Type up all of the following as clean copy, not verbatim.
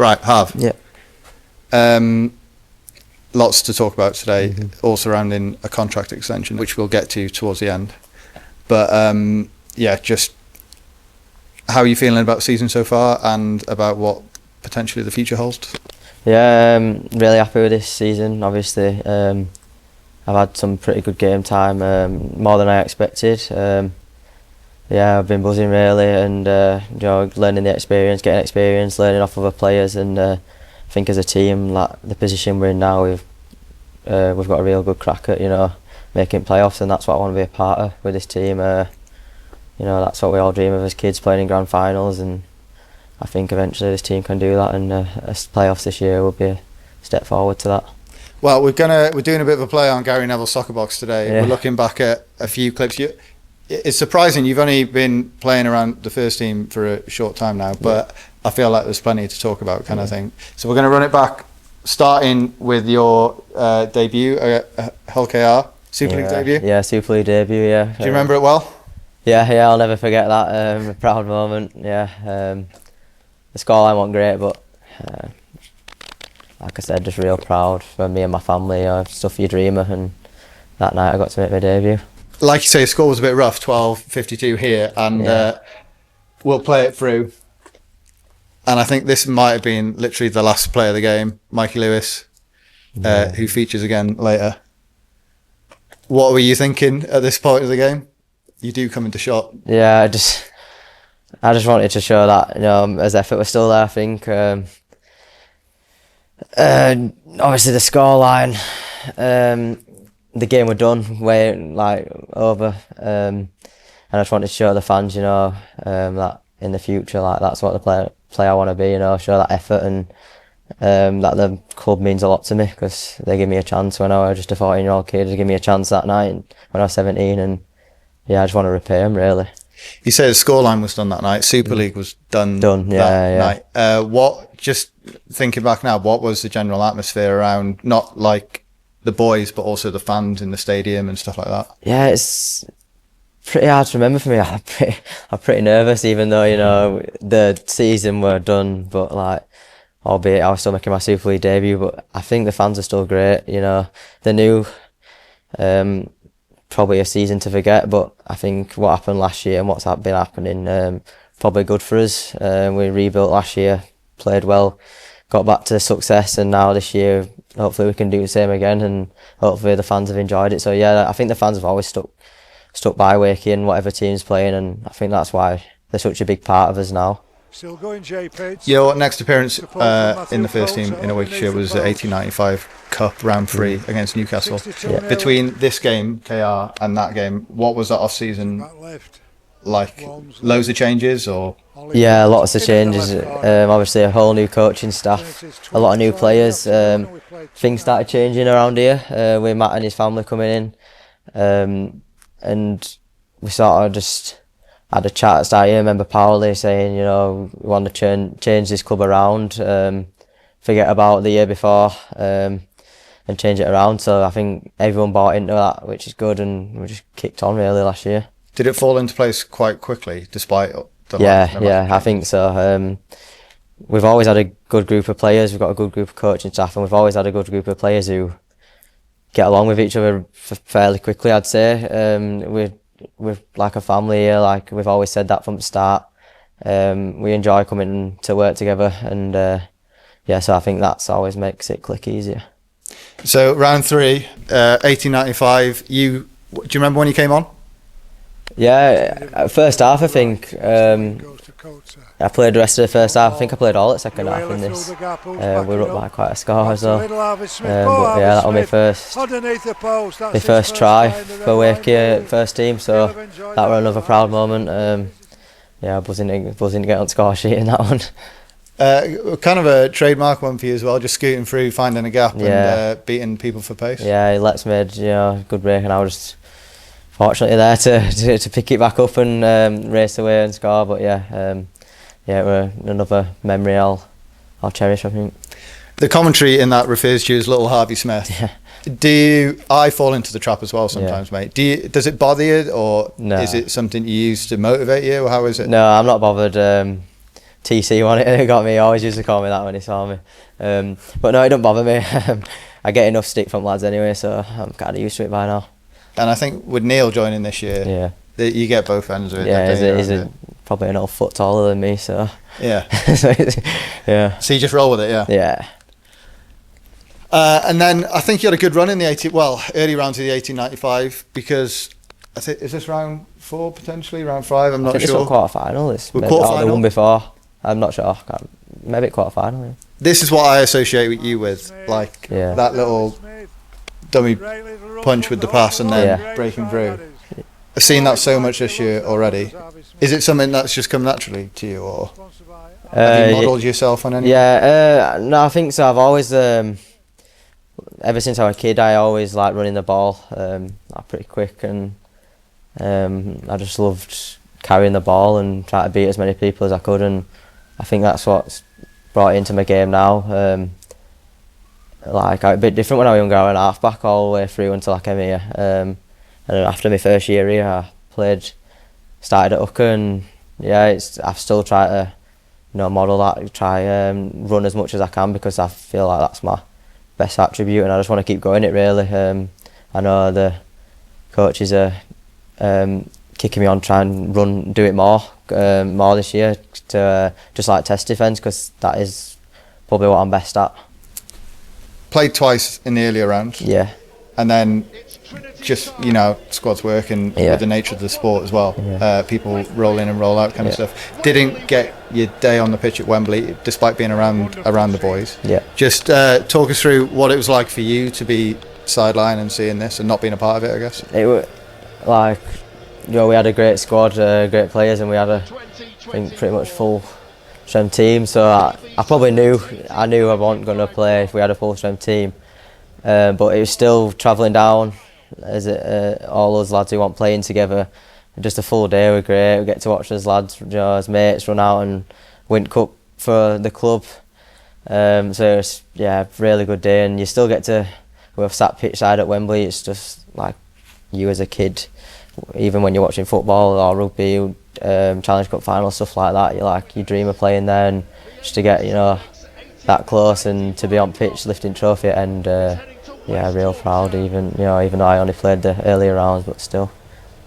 Right, Harv. Yeah. Lots to talk about today, all surrounding a contract extension, which we'll get to towards the end. But just how are you feeling about the season so far and about what potentially the future holds? Yeah, really happy with this season. Obviously, I've had some pretty good game time, more than I expected. I've been buzzing really, and learning the experience, getting experience, learning off other players, and I think as a team, like the position we're in now, we've got a real good crack at making playoffs, and that's what I want to be a part of with this team. That's what we all dream of as kids, playing in grand finals, and I think eventually this team can do that, and playoffs this year will be a step forward to that. Well, we're doing a bit of a play on Gary Neville's soccer box today. Yeah. We're looking back at a few clips. It's surprising you've only been playing around the first team for a short time now, but I feel like there's plenty to talk about, kind of thing. So we're going to run it back, starting with your debut at Hull KR, Super League debut. Yeah, Super League debut. Yeah. Do you remember it well? Yeah, I'll never forget that. A proud moment. Yeah. The scoreline wasn't great, but like I said, just real proud for me and my family. Stuff you dream of, and that night I got to make my debut. Like you say, the score was a bit rough, 12-52 here, and we'll play it through. And I think this might have been literally the last play of the game, Mikey Lewis, who features again later. What were you thinking at this point of the game? You do come into shot. Yeah, I just wanted to show that as effort was still there. I think obviously the scoreline. The game were done, way over, and I just wanted to show the fans, that in the future, that's what the player I want to be, show that effort, and that the club means a lot to me, because they give me a chance when I was just a 14-year-old kid. They give me a chance that night when I was 17, and I just want to repay them really. You say the scoreline was done that night. Super League was done that night. Just thinking back now, what was the general atmosphere around? Not like the boys, but also the fans in the stadium and stuff like that. Yeah, it's pretty hard to remember for me. I'm pretty nervous, even though the season were done, but albeit I was still making my Super League debut. But I think the fans are still great. They knew probably a season to forget, but I think what happened last year and what's been happening probably good for us. We rebuilt last year, played well, got back to success, and now this year hopefully we can do the same again, and hopefully the fans have enjoyed it. So I think the fans have always stuck by Wakey and whatever team's playing, and I think that's why they're such a big part of us now. Still going, JP. Your next appearance in the first team in a Wakeshire was the 1895 Cup round 3 against Newcastle. Yeah. Between this game, KR, and that game, what was that off-season like? Loads of changes, or? Yeah, lots of changes. Obviously a whole new coaching staff, a lot of new players. Things started changing around here with Matt and his family coming in, and we sort of just had a chat at the start here. I remember Paoli saying, we want to change this club around, forget about the year before, and change it around. So I think everyone bought into that, which is good, and we just kicked on really last year. Did it fall into place quite quickly, despite the I think so. We've always had a good group of players. We've got a good group of coaching staff, and we've always had a good group of players who get along with each other fairly quickly, I'd say. We're like a family here. We've always said that from the start. We enjoy coming to work together, and so I think that's always makes it click easier. So round 3, 1895. Do you remember when you came on? Yeah, first half I think. I played the rest of the first half. I think I played all at second half in this. We were up by quite a score as well. But that was my first try for Wakey first team, so that was another proud moment. Buzzing to get on score sheet in that one. Kind of a trademark one for you as well, just scooting through, finding a gap and beating people for pace. Yeah, Let's made a good break, and I was just fortunately there to pick it back up and race away and score. But it was another memory I'll cherish, I think. The commentary in that refers to you as little Harvey Smith. Yeah. I fall into the trap as well sometimes, mate. Does it bother you, or is it something you use to motivate you, or how is it? No, I'm not bothered. TC on it, and it got me. He always used to call me that when he saw me. But no, it don't bother me. I get enough stick from lads anyway, so I'm kind of used to it by now. And I think with Neil joining this year, you get both ends of it. Yeah, he's probably an old foot taller than me, so yeah. So you just roll with it, yeah. Yeah. And then I think you had a good run in the early rounds of the 1895, because I think, is this round 4 potentially, round 5? I'm not sure. This was quarter-final. The one before. I'm not sure. Maybe quarter-final. Yeah. This is what I associate with you with, like that little dummy punch with the pass and then breaking through. I've seen that so much this year already. Is it something that's just come naturally to you, or have you modelled yourself on anything? Yeah, no, I think so. I've always, ever since I was a kid, I always liked running the ball. I'm pretty quick, and I just loved carrying the ball and trying to beat as many people as I could, and I think that's what's brought it into my game now. Like, a bit different when I was younger. I went half-back all the way through until I came here. And after my first year here, I started at hooker, and I've still tried to, model that, try run as much as I can, because I feel like that's my best attribute, and I just want to keep going it really. I know the coaches are kicking me on, try and do it more this year, to just like test defence, because that is probably what I'm best at. Played twice in the earlier round. Yeah. And then just, squads work, and with the nature of the sport as well, people roll in and roll out kind of stuff. Didn't get your day on the pitch at Wembley, despite being around the boys. Yeah. Just talk us through what it was like for you to be sideline and seeing this and not being a part of it, I guess. It was like, we had a great squad, great players, and we had I think pretty much full strength team. So I probably knew I wasn't going to play if we had a full strength team. But it was still travelling down, all those lads who weren't playing together. Just a full day was great. We get to watch those lads, as mates, run out and win cup for the club. So it was a really good day, and you still get to. We've sat pitch side at Wembley. It's just like you as a kid, even when you're watching football or rugby, Challenge Cup final, stuff like that. You dream of playing there, and just to get that close and to be on pitch lifting trophy, and real proud. Even though I only played the earlier rounds, but still,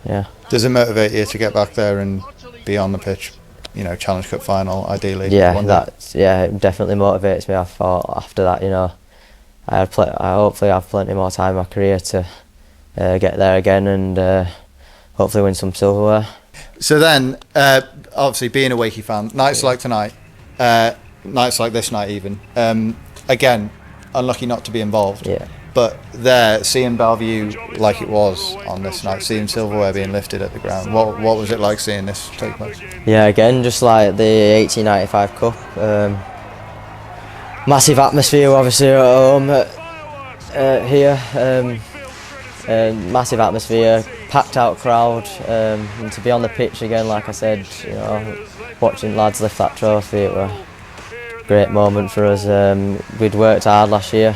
yeah. Does it motivate you to get back there and be on the pitch? Challenge Cup final, ideally. Yeah, it definitely motivates me. I thought after that, I hopefully have plenty more time in my career to get there again, and hopefully win some silverware. So then, obviously being a Wakey fan, nights like tonight, nights like this night even, again, unlucky not to be involved. Yeah. But there, seeing Bellevue like it was on this night, seeing silverware being lifted at the ground, what was it like seeing this take place? Yeah, again, just like the 1895 Cup, massive atmosphere obviously at home here, massive atmosphere, packed out crowd, and to be on the pitch again, like I said, watching lads lift that trophy, it was a great moment for us. We'd worked hard last year,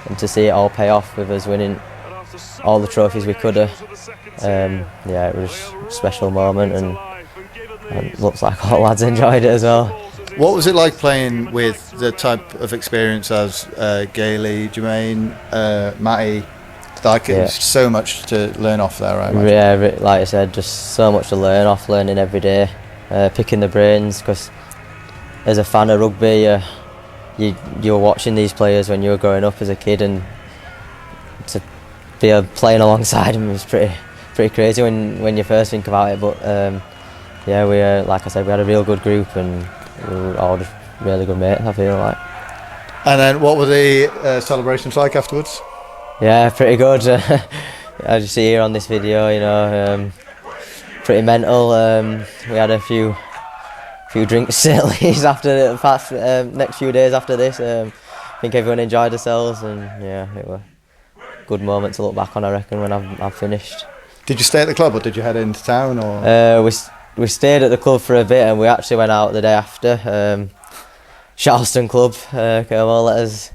and to see it all pay off with us winning all the trophies we could have, it was a special moment, and it looks like all lads enjoyed it as well. What was it like playing with the type of experience as Gailey, Jermaine, Matty? So much to learn off there, I imagine. Yeah, like I said, just so much to learn off, learning every day, picking the brains, because as a fan of rugby, you're watching these players when you were growing up as a kid, and to be playing alongside them was pretty crazy when you first think about it. But we like I said, we had a real good group, and we were all just really good mates, I feel like. And then what were the celebrations like afterwards? Yeah, pretty good. As you see here on this video, pretty mental. We had a few drinks at least after the past next few days after this. I think everyone enjoyed themselves, and it was a good moment to look back on, I reckon, when I've finished. Did you stay at the club, or did you head into town? Or we stayed at the club for a bit, and we actually went out the day after. Charleston Club came on, let us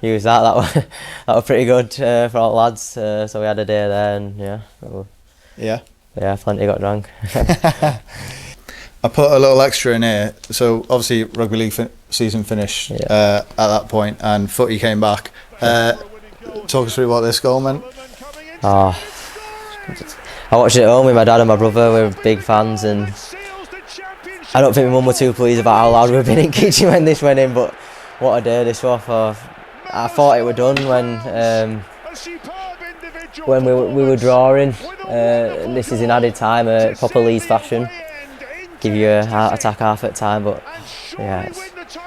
use that. That was pretty good for all the lads. So we had a day there, and plenty got drunk. I put a little extra in here. So obviously rugby league season finished at that point, and footy came back. Talk us through what this goal meant. Oh, I watched it at home with my dad and my brother. We were big fans, and I don't think my mum were too pleased about how loud we've been in the kitchen when this went in. But what a day this was! I thought it were done when we were drawing. And this is in added time, proper Leeds fashion. Give you a heart attack half at time, but yeah, it's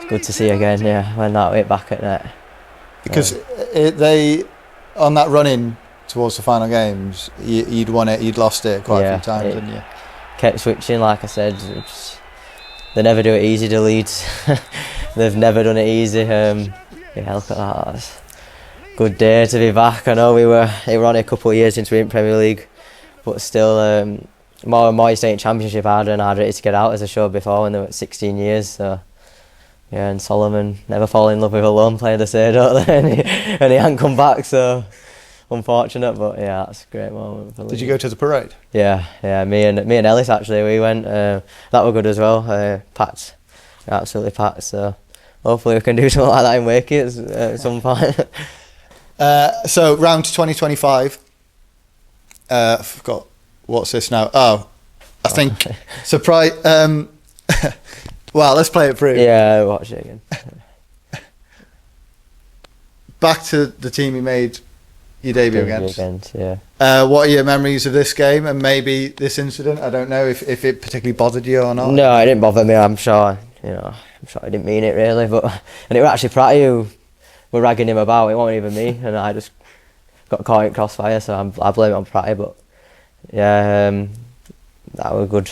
good to see again. Yeah, when that hit back at net. Because they, on that run in towards the final games, you'd won it, you'd lost it quite a few times, didn't you? Kept switching, like I said. They never do it easy, the Leeds. They've never done it easy. Yeah, look at that. That's a good day to be back. I know we were on it a couple of years since we were in Premier League, but still. More and more you stay in Championship, harder and harder it is to get out, as I showed before when they were 16 years. So yeah, and Solomon never fall in love with a lone player, they say, don't they? and he hadn't come back, so unfortunate. But yeah, that's a great moment. Did you go to the parade? Yeah. Me and Ellis actually, we went. That were good as well. Packed, absolutely packed. So hopefully we can do something like that in Wakefield at some point. So round to 2025. I forgot. What's this now? Oh, I think surprise. Well, let's play it through. Yeah, watch it again. Back to the team you made your debut against. Yeah. What are your memories of this game and maybe this incident? I don't know if it particularly bothered you or not. No, it didn't bother me. I'm sure I didn't mean it really, and it was actually Pratty who were ragging him about. It wasn't even me, and I just got caught in crossfire. So I blame it on Pratty, but. Yeah, that was good,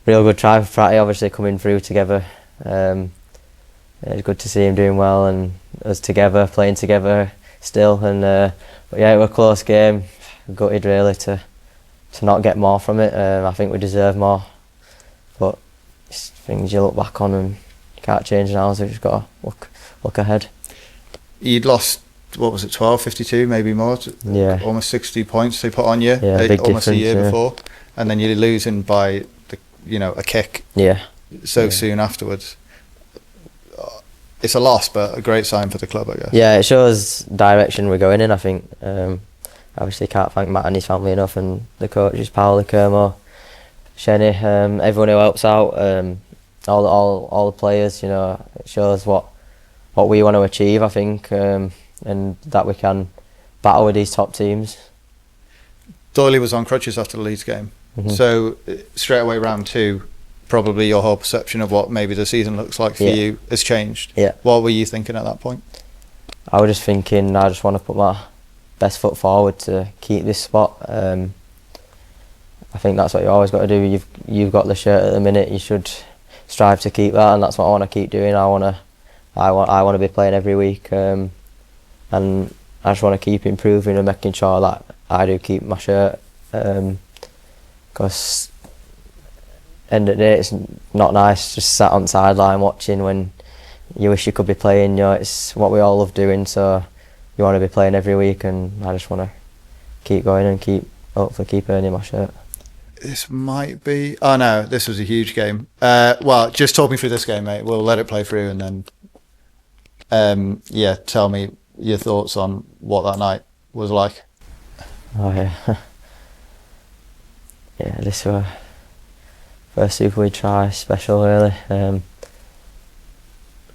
real good try for Pratty, obviously coming through together. It's good to see him doing well and us together, playing together still. And but yeah, it was a close game. Gutted really to not get more from it. I think we deserve more, but it's things you look back on and you can't change now, so you've just got to look ahead. You'd lost. What was it, 12, 52, maybe more? Almost 60 points they put on you, almost a year before, and then you're losing by a kick soon afterwards. It's a loss, but a great sign for the club, I guess. Yeah, it shows direction we're going in, I think. Obviously can't thank Matt and his family enough, and the coaches, Paolo, Kermo, Shenny, everyone who helps out, all the players. It shows what we want to achieve, I think. And that we can battle with these top teams. Doyley was on crutches after the Leeds game, so straight away round two, probably your whole perception of what maybe the season looks like for you has changed. Yeah. What were you thinking at that point? I was just thinking I just want to put my best foot forward to keep this spot. I think that's what you always got to do. You've got the shirt at the minute. You should strive to keep that, and that's what I want to keep doing. I want to be playing every week. And I just want to keep improving and making sure that I do keep my shirt, because end of the day it's not nice just sat on the sideline watching when you wish you could be playing. It's what we all love doing, so you want to be playing every week, and I just want to keep going and hopefully keep earning my shirt. This might be. Oh no, this was a huge game. Well, just talk me through this game, mate. We'll let it play through, and then tell me your thoughts on what that night was like. Oh yeah. Yeah, this was first Super League try, special really.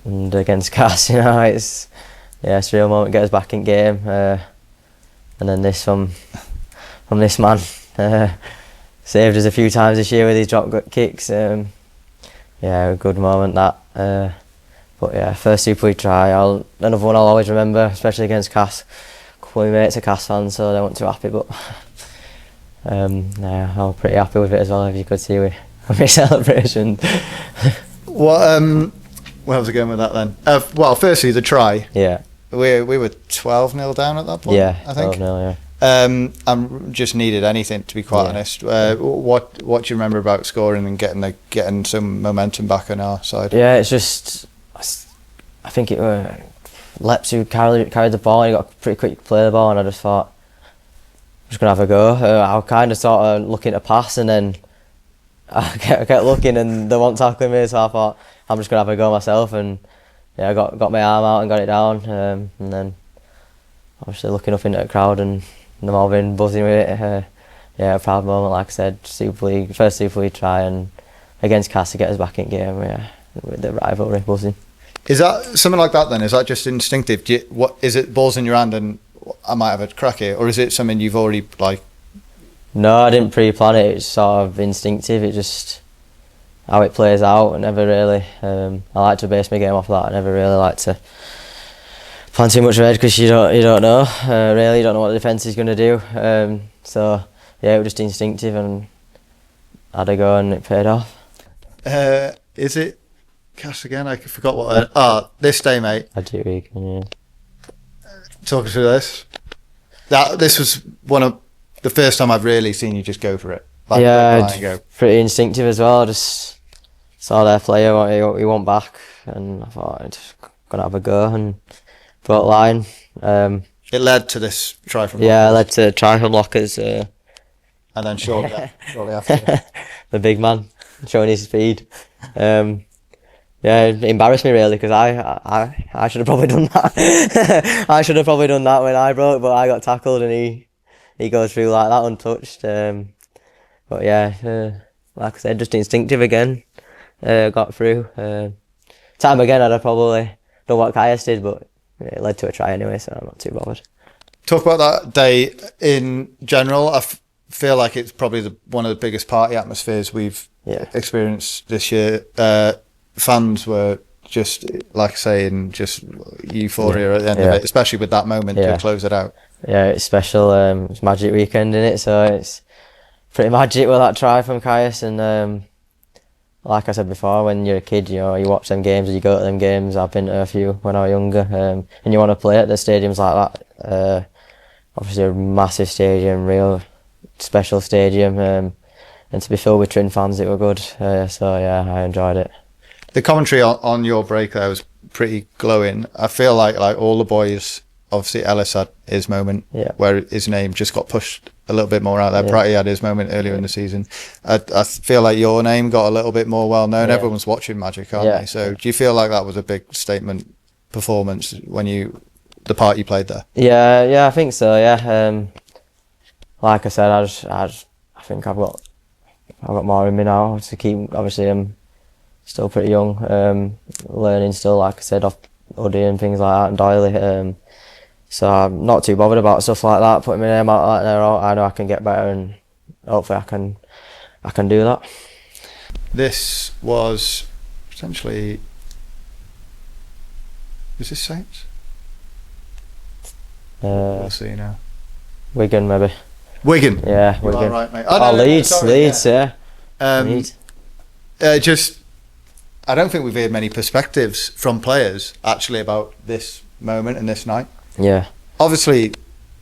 And against Cass, it's a real moment, get us back in game. And then this from this man, saved us a few times this year with his drop kicks. A good moment that. But yeah, first Super League try, another one I'll always remember, especially against Cass. A couple of my mates are Cass fans, so they weren't too happy, but I'm pretty happy with it as well, if you could see with my celebration. Where was I going with that then? Well, firstly, the try. Yeah. We were 12-0 down at that point, I think. 12-0, yeah. I just needed anything, to be quite honest. What do you remember about scoring and getting some momentum back on our side? Yeah, it's just, I think it was Leps who carried the ball, and he got pretty quick to play the ball, and I just thought, I'm just going to have a go. I was kind of sort of looking to pass, and then I kept looking and they weren't tackling me, so I thought I'm just gonna have a go myself, and yeah, I got my arm out and got it down, and then obviously looking up into the crowd and them all been buzzing with it. Yeah, a proud moment, like I said, first Super League try, and against Cass to get us back in game. Yeah, with the rivalry buzzing. Is that something like that then? Is that just instinctive? What is it? Balls in your hand and I might have a crack here, or is it something you've already like? No, I didn't pre-plan it. It's sort of instinctive. It just how it plays out. I never really. I like to base my game off that. I never really like to plan too much ahead because you don't know. Really, you don't know what the defence is going to do. So yeah, it was just instinctive, and I had a go and it paid off. Is it Cass again? I forgot what. This day, mate. I do weekend, yeah. Talk us through this. This was one of the first time I've really seen you just go for it. Yeah, pretty instinctive as well. I just saw their player, he went back, and I thought I'd gonna have a go and brought line. It led to this try from. Yeah, it led to try from Lockers. And then shortly after, the big man showing his speed. Yeah, it embarrassed me really because I should have probably done that. I should have probably done that when I broke, but I got tackled and he goes through like that untouched. But yeah, like I said, just instinctive again. Got through. Time again, I'd have probably done what Caius did, but it led to a try anyway, so I'm not too bothered. Talk about that day in general. I feel like it's probably one of the biggest party atmospheres we've experienced this year. Fans were just, like I say, in just euphoria at the end of it, especially with that moment to close it out. Yeah, it's special. It's Magic Weekend, innit? So it's pretty magic with that try from Caius. And like I said before, when you're a kid, you watch them games, or you go to them games. I've been to a few when I was younger, and you want to play at the stadiums like that. Obviously, a massive stadium, real special stadium, and to be filled with Trin fans, it were good. So yeah, I enjoyed it. The commentary on your break there was pretty glowing. I feel like all the boys, obviously Ellis had his moment where his name just got pushed a little bit more out there. Pratty had his moment earlier in the season. I feel like your name got a little bit more well known. Everyone's watching Magic, aren't they? So do you feel like that was a big statement performance when the part you played there? Yeah, I think so. Yeah, like I said, I think I've got more in me now to keep. Obviously, I'm still pretty young, learning still, like I said, off Uddy and things like that, and Doyley. So I'm not too bothered about stuff like that, putting my name out like there. I know I can get better, and hopefully I can do that. This was potentially... Was this Saints? We'll see now. Wigan, maybe. Wigan? Yeah, you Wigan. Are right, mate. Leeds, yeah. Leeds. I don't think we've heard many perspectives from players actually about this moment and this night. Yeah. Obviously,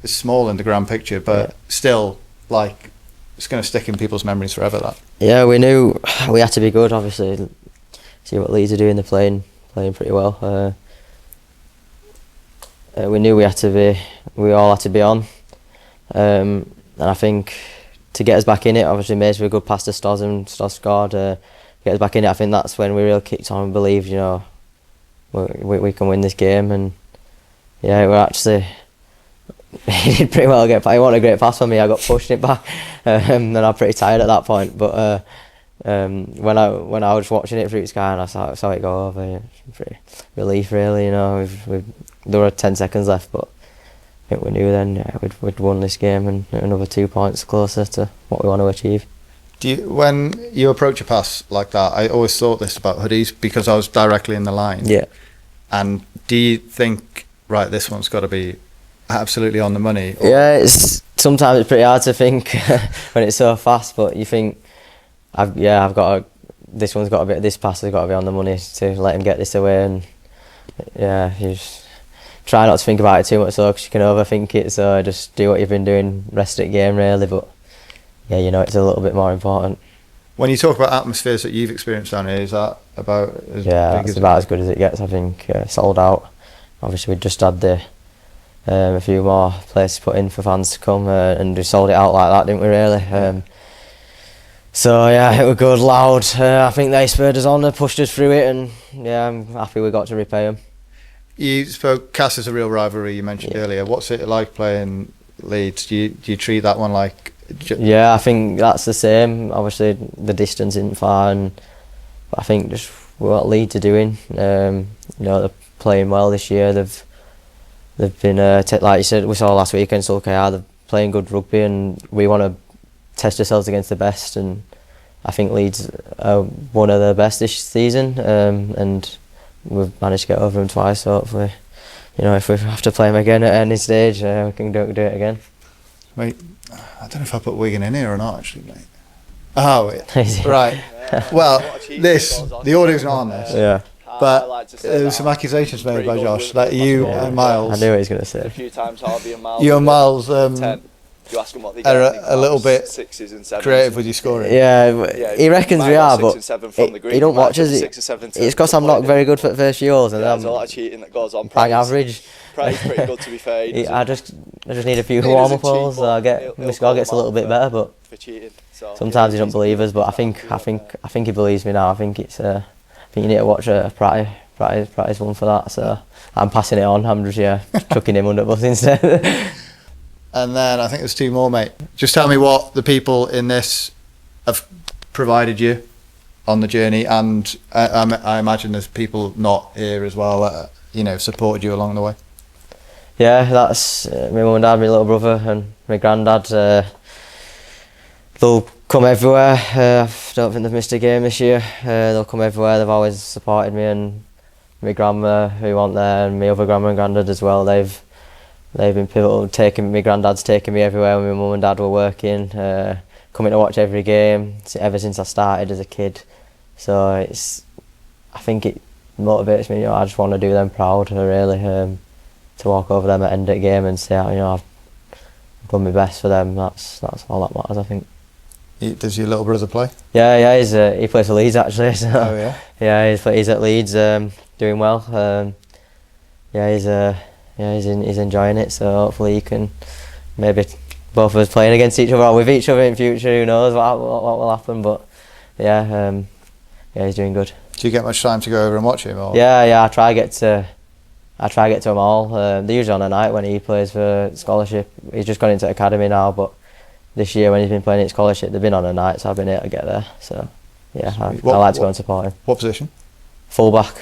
it's small in the grand picture, but still, like, it's going to stick in people's memories forever. That. Yeah, we knew we had to be good. Obviously, see what Leeds are doing. They're playing pretty well. We knew we all had to be on, and I think to get us back in it, obviously Mace were a good pass to Stoz, and Stoz scored. Get us back in it. I think that's when we really kicked on and believed, we can win this game. And yeah, we're actually he did pretty well get. He wanted a great pass for me. I got pushed it back, and I'm pretty tired at that point. But when I was watching it through the sky and I saw it go over, pretty relief really. There were 10 seconds left, but I think we knew then we'd won this game and another 2 points closer to what we want to achieve. When you approach a pass like that, I always thought this about hoodies because I was directly in the line. Yeah. And do you think, right, this one's got to be absolutely on the money? Yeah, sometimes it's pretty hard to think when it's so fast, but you think, this one's got to be, this pass has got to be on the money to let him get this away. And yeah, you just try not to think about it too much because you can overthink it, so just do what you've been doing rest of the game really, but yeah, it's a little bit more important. When you talk about atmospheres that you've experienced down here, is that about as big that's about as good as it gets, I think. Sold out. Obviously, we just had a few more places put in for fans to come, and we sold it out like that, didn't we, really? So yeah, it was good, loud. I think they spurred us on, they pushed us through it, and yeah, I'm happy we got to repay them. You spoke Cass is a real rivalry. You mentioned earlier. What's it like playing Leeds? Do you treat that one like? Yeah, I think that's the same. Obviously, the distance isn't far, and but I think just what Leeds are doing. You know, they're playing well this year. They've been like you said, we saw last week against KR. They're playing good rugby, and we want to test ourselves against the best. And I think Leeds are one of the best this season, and we've managed to get over them twice. So hopefully, you know, if we have to play them again at any stage, we can do it again. Wait, I don't know if I put Wigan in here or not, actually, mate. Oh, right. Well, the audio's not on this. Yeah. But there was some accusations made by Josh that you and Miles. I knew what he was going to say. A few times Harvey and Miles. You and Miles you ask them what they get, are a little bit sixes and sevens. creative with your scoring. Yeah, he reckons we are, but he don't watch us. It's because I'm not very good for the first few years, and there's a lot of cheating that goes on. Bang average. Pratt's pretty good, to be fair. I just need a few warm-up balls. So my score gets a little bit better, but for cheating, sometimes he don't believe us. But I think he believes me now. I think you need to watch a Pratt's one for that. So I'm passing it on. I'm just chucking him under the bus instead. And then I think there's two more, mate. Just tell me what the people in this have provided you on the journey, and I imagine there's people not here as well that supported you along the way. Yeah, that's my mum and dad, my little brother, and my granddad. They'll come everywhere. I don't think they've missed a game this year. They'll come everywhere. They've always supported me, and my grandma, who weren't there, and my other grandma and granddad as well. They've been pivotal. My granddad's taken me everywhere when my mum and dad were working. Coming to watch every game ever since I started as a kid. So I think it motivates me. I just want to do them proud, really. To walk over them at the end of the game and say, I've done my best for them. That's all that matters, I think. Does your little brother play? Yeah, he plays for Leeds actually. So. Oh yeah. Yeah, he's at Leeds, doing well. He's enjoying it. So hopefully he can maybe both of us playing against each other or with each other in future. Who knows what will happen? But yeah, he's doing good. Do you get much time to go over and watch him? Or? Yeah, I try to get to them all. They're usually on a night when he plays for scholarship. He's just gone into academy now, but this year when he's been playing at scholarship, they've been on a night, so I've been able to get there. So yeah, I like to go and support him. What position? Fullback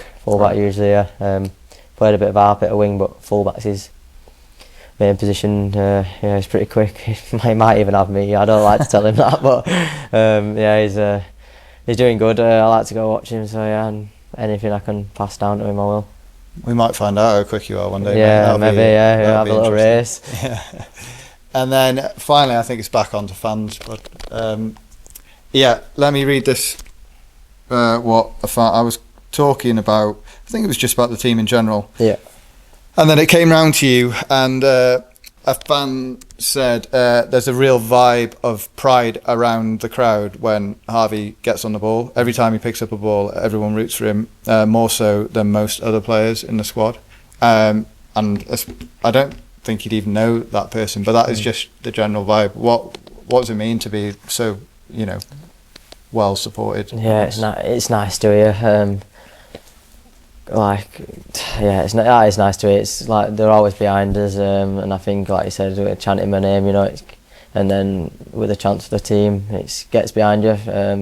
usually. Yeah. Played a bit of half, bit of wing, but fullback's his main position. He's pretty quick. He might even have me. I don't like to tell him that, but he's doing good. I like to go watch him. So yeah, and anything I can pass down to him, I will. We might find out how quick you are one day. Yeah, maybe. We'll have a little race. Yeah. And then finally, I think it's back onto fans. But let me read this. What I was talking about. I think it was just about the team in general. Yeah. And then it came round to you, and a fan said there's a real vibe of pride around the crowd when Harvey gets on the ball. Every time he picks up a ball, everyone roots for him, more so than most other players in the squad. And I don't think you'd even know that person, but that is just the general vibe. What does it mean to be so, well supported? Yeah, it's nice to hear. It's nice to hear. It's like they're always behind us, and I think, like you said, we're chanting my name, and then with a chance for the team, it gets behind you.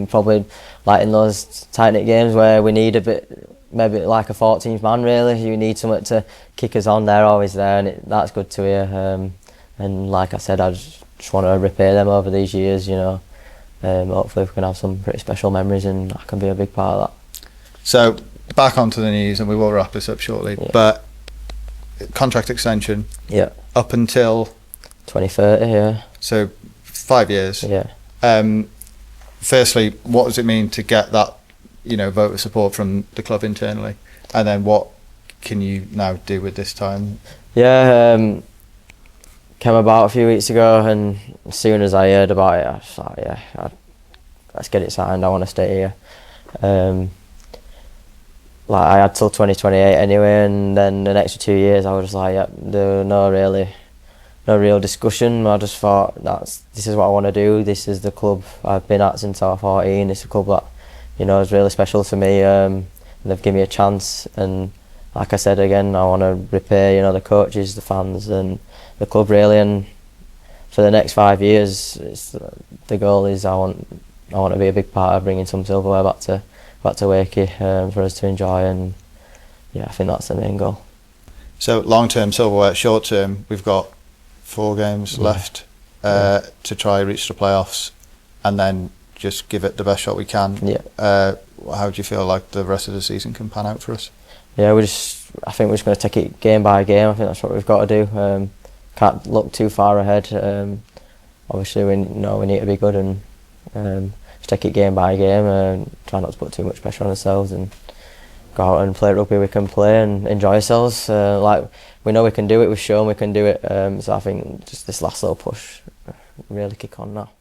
Probably like in those tight-knit games where we need a bit, maybe like a 14th man, really. You need someone to kick us on. They're always there, and that's good to hear. And like I said, I just want to repay them over these years. Hopefully we can have some pretty special memories, and I can be a big part of that. So back onto the news, and we will wrap this up shortly. Yeah. But contract extension. Yeah. Up until 2030. Yeah. So 5 years. Yeah. Firstly, what does it mean to get that, vote of support from the club internally, and then what can you now do with this time? Yeah. Came about a few weeks ago, and as soon as I heard about it, I was like, let's get it signed. I want to stay here. I had till 2028 anyway, and then the extra 2 years I was just like, there were no no real discussion. I just thought this is what I want to do. This is the club I've been at since I was 14. It's a club that, you know, is really special to me. They've given me a chance, and like I said again, I want to repay, you know, the coaches, the fans, and the club really. And for the next 5 years, the goal is I want to be a big part of bringing some silverware back to Wakey for us to enjoy, and yeah, I think that's the main goal. So long-term silverware, short-term, we've got 4 games left to try reach the playoffs, and then just give it the best shot we can. Yeah. How do you feel like the rest of the season can pan out for us? Yeah, I think we're just going to take it game by game. I think that's what we've got to do. Can't look too far ahead. Obviously, we need to be good, and just take it game by game and try not to put too much pressure on ourselves, and go out and play rugby we can play and enjoy ourselves. Like, we know we can do it. We've shown we can do it. So I think just this last little push really kick on now.